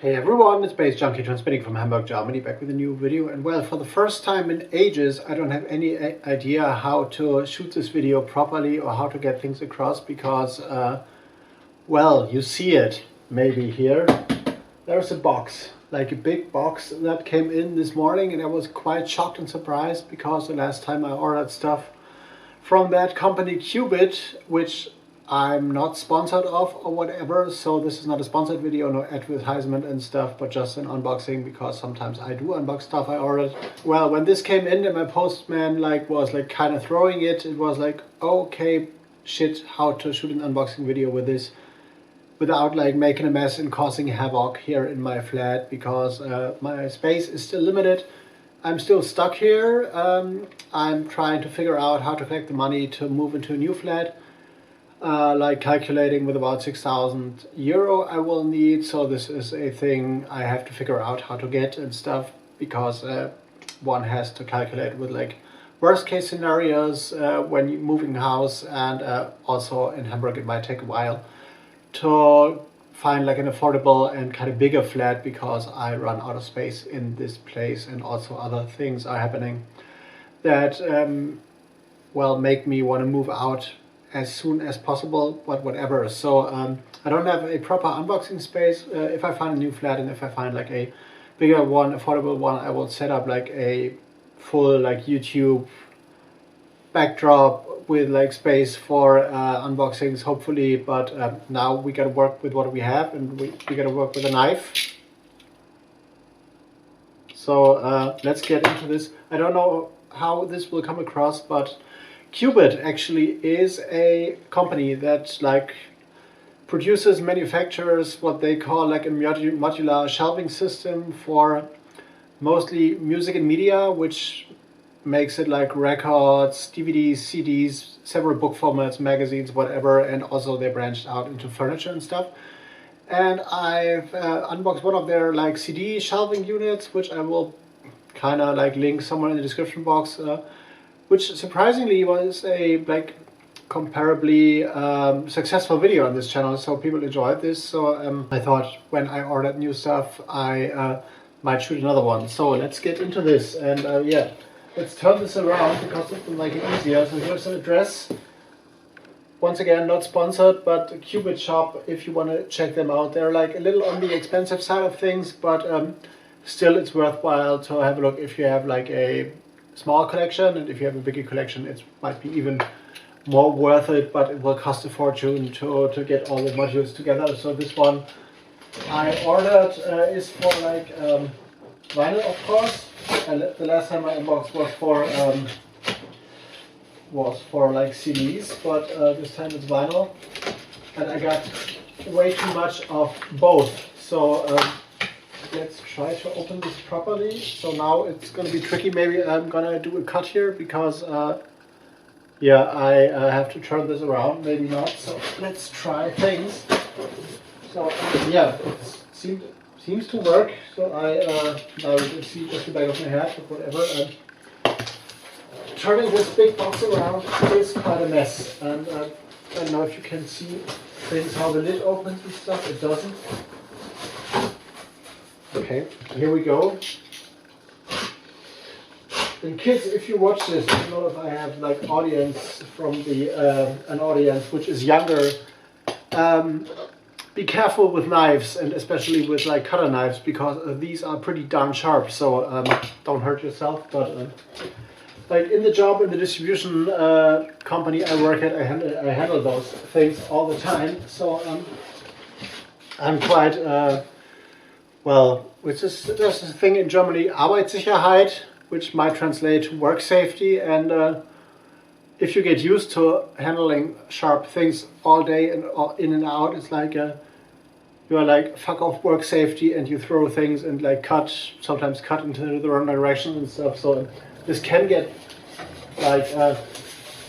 Hey everyone, it's baze.djunkiii transmitting from Hamburg, Germany, back with a new video. And well, for the first time in ages, I don't have any idea how to shoot this video properly or how to get things across because, well, you see it maybe here. There's a box, like a big box that came in this morning, and I was quite shocked and surprised because the last time I ordered stuff from that company Cubit, which I'm not sponsored of or whatever, so this is not a sponsored video, no advertisement and stuff, but just an unboxing because sometimes I do unbox stuff I ordered. Well, when this came in and my postman was kind of throwing it, it was like, okay, shit, how to shoot an unboxing video with this without like making a mess and causing havoc here in my flat because my space is still limited. I'm still stuck here. I'm trying to figure out how to collect the money to move into a new flat. Like calculating with about 6,000 euro I will need, so this is a thing I have to figure out how to get and stuff because one has to calculate with like worst case scenarios when you're moving house, and also in Hamburg it might take a while to find like an affordable and kind of bigger flat because I run out of space in this place, and also other things are happening that well, make me want to move out as soon as possible, but whatever. So I don't have a proper unboxing space. If I find a new flat and if I find like a bigger one, affordable one, I will set up like a full like YouTube backdrop with like space for unboxings hopefully, but now we gotta work with what we have, and we gotta work with a knife. So let's get into this. I don't know how this will come across, but Cubit actually is a company that like produces, manufactures what they call like a modular shelving system for mostly music and media, which makes it like records, DVDs, CDs, several book formats, magazines, whatever, and also they branched out into furniture and stuff. And I've unboxed one of their like CD shelving units, which I will kind of like link somewhere in the description box, which surprisingly was a like comparably successful video on this channel, so people enjoyed this. So I thought when I ordered new stuff I might shoot another one. So let's get into this, and yeah, let's turn this around because it will make it easier. So here's an address. Once again, not sponsored, but Cubit shop if you want to check them out. They're like a little on the expensive side of things, but still it's worthwhile to have a look if you have like a small collection, and if you have a bigger collection it might be even more worth it, but it will cost a fortune to get all the modules together. So this one I ordered is for like vinyl, of course, and the last time I unboxed was for like CDs, but this time it's vinyl, and I got way too much of both. So let's try to open this properly. So now it's going to be tricky. Maybe I'm going to do a cut here because yeah, I have to turn this around, maybe not. So let's try things. So yeah, it seems to work. So now you can see just the back of my head, but whatever. Turning this big box around is quite a mess, and I don't know if you can see things, how the lid opens and stuff. It doesn't. Okay, here we go. And kids, if you watch this, I don't know if I have like audience from the an audience which is younger. Be careful with knives, and especially with like cutter knives, because these are pretty darn sharp. So don't hurt yourself. But like in the job, in the distribution company I work at, I handle those things all the time. So I'm quite well, there's this thing in Germany, Arbeitssicherheit, which might translate to work safety, and if you get used to handling sharp things all day and in and out, it's like you are like fuck off work safety, and you throw things and like sometimes cut into the wrong direction and stuff. So this can get like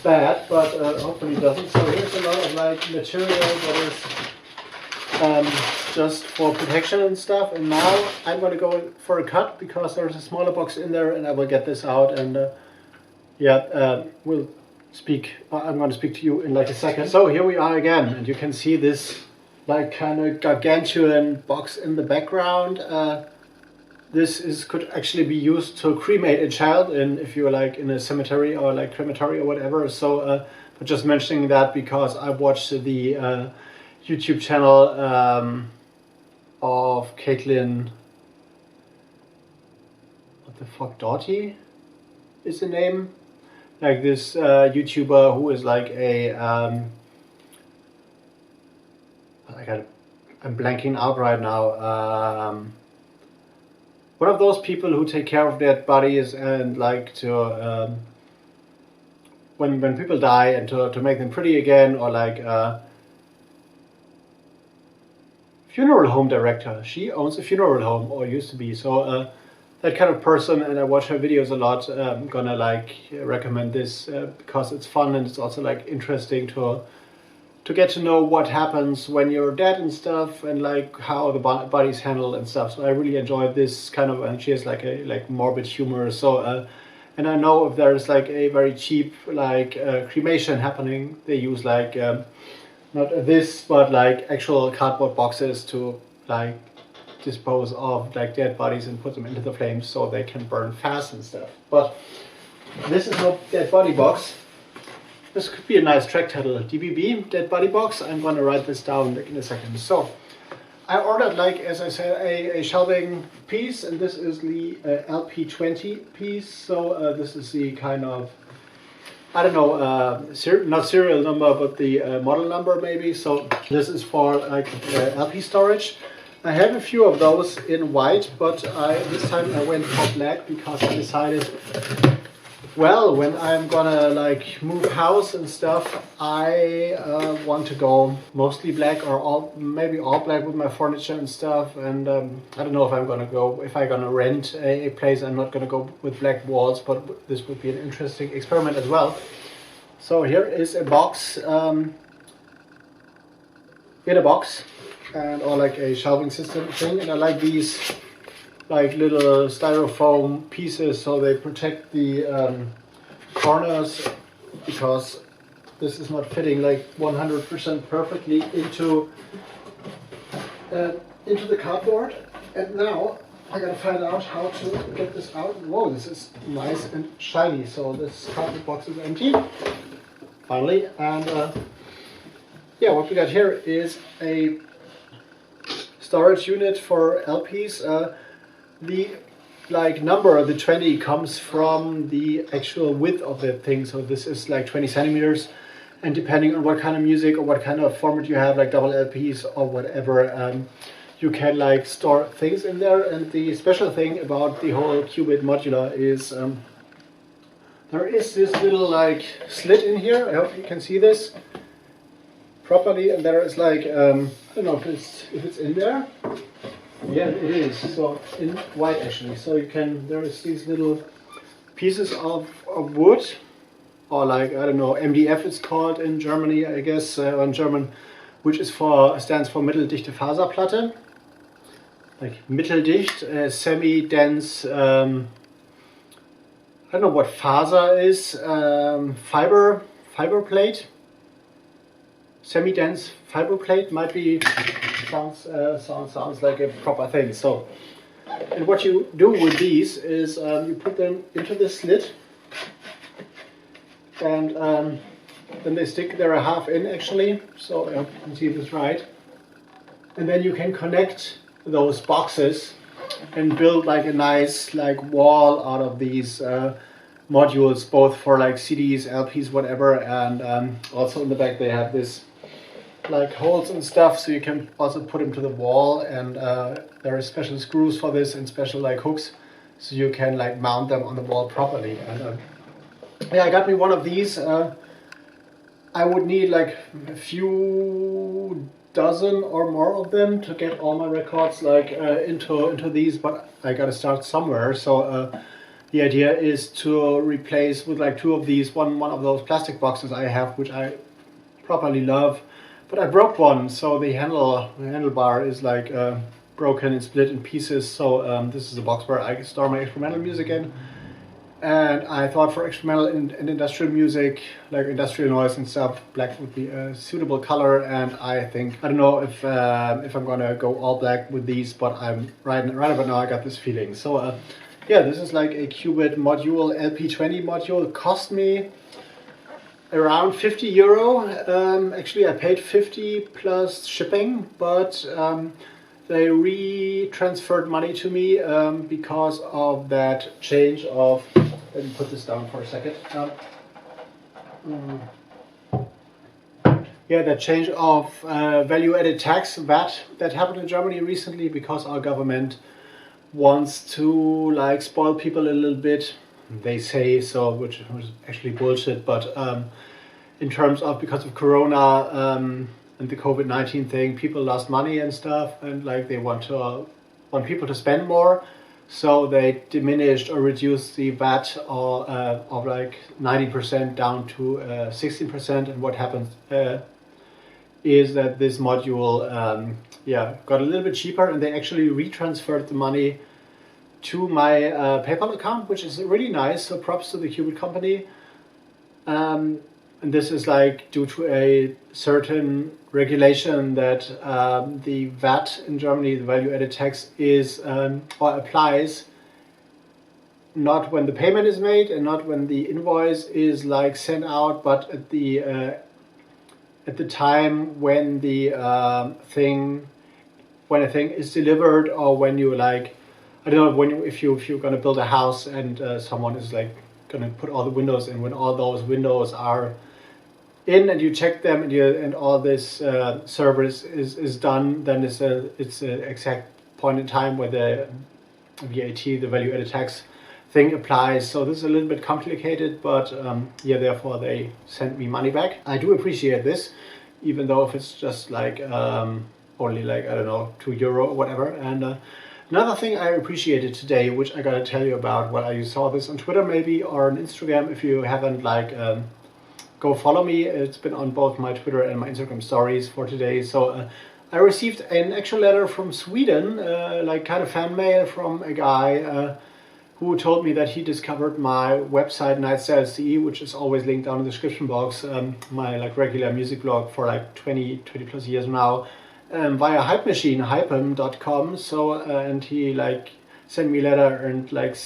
bad, but hopefully it doesn't. So here's a lot of like material that is just for protection and stuff, and now I'm going to go for a cut because there's a smaller box in there, and I will get this out, and yeah, I'm going to speak to you in like a second. So here we are again, and you can see this like kind of gargantuan box in the background. This could actually be used to cremate a child if you're like in a cemetery or like crematory or whatever. So but just mentioning that because I watched the YouTube channel of Caitlin, what the fuck, Doughty is the name, like this YouTuber who is like a I'm blanking out right now. One of those people who take care of dead bodies and like to when people die and to make them pretty again, or like funeral home director. She owns a funeral home, or used to be. So that kind of person, and I watch her videos a lot. I'm gonna like recommend this because it's fun and it's also like interesting to get to know what happens when you're dead and stuff, and like how the body's handled and stuff. So I really enjoyed this kind of, and she has like a morbid humor. So and I know if there's like a very cheap like cremation happening, they use like not this, but like actual cardboard boxes to like dispose of like dead bodies and put them into the flames so they can burn fast and stuff. But this is no dead body box. This could be a nice track title, DBB, Dead Body Box. I'm going to write this down in a second. So, I ordered, like, as I said, a shelving piece, and this is the LP20 piece. So, this is the kind of, I don't know, not serial number, but the model number maybe. So, this is for, like, LP storage. I have a few of those in white, but this time I went for black because I decided, well, when I'm gonna like move house and stuff, I want to go mostly black, or maybe all black with my furniture and stuff. And I don't know if I'm gonna rent a place, I'm not gonna go with black walls, but this would be an interesting experiment as well. So here is a box, in a box, or like a shelving system thing, and I like these like little styrofoam pieces so they protect the corners, because this is not fitting like 100% perfectly into the cardboard. And now I gotta find out how to get this out. Whoa, this is nice and shiny. So this cardboard box is empty finally, and yeah, what we got here is a storage unit for LPs. The like number, the 20, comes from the actual width of the thing. So this is like 20 centimeters, and depending on what kind of music or what kind of format you have, like double LPs or whatever, you can like store things in there. And the special thing about the whole cubit modular is there is this little like slit in here. I hope you can see this properly, and there is like I don't know if it's in there. Yeah, it is. So in white actually. So you can, there is these little pieces of wood, or like, I don't know, MDF it's called in Germany, I guess, or in German, which is stands for Mitteldichte Faserplatte. Like mitteldicht, semi-dense, I don't know what faser is, fiber plate. Semi-dense fiber plate might be, sounds like a proper thing. So, and what you do with these is you put them into the slit, and then they stick there a half in actually. So I hope you can see this right. And then you can connect those boxes and build like a nice like wall out of these modules, both for like CDs, LPs, whatever. And also in the back they have this like holes and stuff, so you can also put them to the wall, and there are special screws for this and special like hooks, so you can like mount them on the wall properly. And yeah, I got me one of these. I would need like a few dozen or more of them to get all my records like into these, but I gotta start somewhere. So the idea is to replace with like two of these, one of those plastic boxes I have, which I properly love. But I broke one, so the handlebar is like broken and split in pieces. So this is a box where I store my experimental music in. And I thought for experimental and industrial music, like industrial noise and stuff, black would be a suitable color. And I think, I don't know if I'm gonna go all black with these, but I'm right about now I got this feeling. So yeah, this is like a cubit module, LP20 module. It cost me around 50 euro. Actually I paid 50 plus shipping, but they re-transferred money to me because of that change of, let me put this down for a second. Yeah, that change of value-added tax, VAT, that happened in Germany recently because our government wants to like spoil people a little bit. They say so, which is actually bullshit, but in terms of, because of Corona, and the COVID-19 thing, people lost money and stuff, and like they want people to spend more, so they diminished or reduced the VAT of like 90% down to 16%. And what happens is that this module yeah, got a little bit cheaper, and they actually retransferred the money to my PayPal account, which is really nice. So props to the Cubit company. And this is like due to a certain regulation that the VAT in Germany, the value-added tax, is or applies not when the payment is made and not when the invoice is like sent out, but at the time when the thing is delivered, or when you like, I don't know, if you're gonna build a house and someone is like gonna put all the windows in, when all those windows are in and you check them and all this service is done, then it's an exact point in time where the VAT, the value-added tax thing, applies. So this is a little bit complicated, but yeah, therefore they sent me money back. I do appreciate this, even though if it's just like only like, I don't know, 2 euro or whatever. And another thing I appreciated today, which I gotta tell you about, well, you saw this on Twitter maybe, or on Instagram. If you haven't, like, go follow me. It's been on both my Twitter and my Instagram stories for today. So I received an actual letter from Sweden, like kind of fan mail from a guy who told me that he discovered my website nightstyles.de, which is always linked down in the description box, my like regular music blog for like 20 plus years now, via Hype Machine, hypem.com. So and he like sent me a letter and like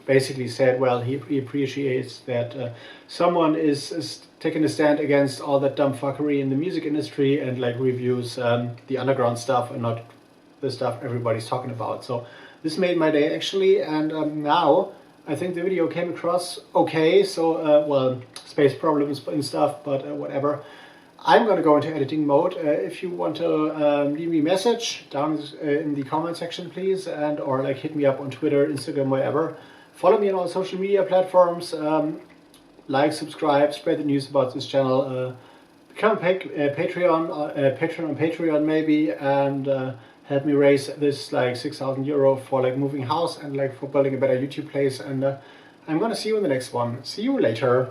basically said, well, he appreciates that someone is taking a stand against all that dumb fuckery in the music industry, and like reviews the underground stuff and not the stuff everybody's talking about. So this made my day actually, and now I think the video came across okay. So well, space problems and stuff, but whatever. I'm going to go into editing mode. If you want to leave me a message down in the comment section, please, and or like hit me up on Twitter, Instagram, wherever. Follow me on all social media platforms. Like, subscribe, spread the news about this channel. Become a patron on Patreon maybe, and help me raise this like 6,000 euro for like moving house and like for building a better YouTube place. And I'm gonna see you in the next one. See you later.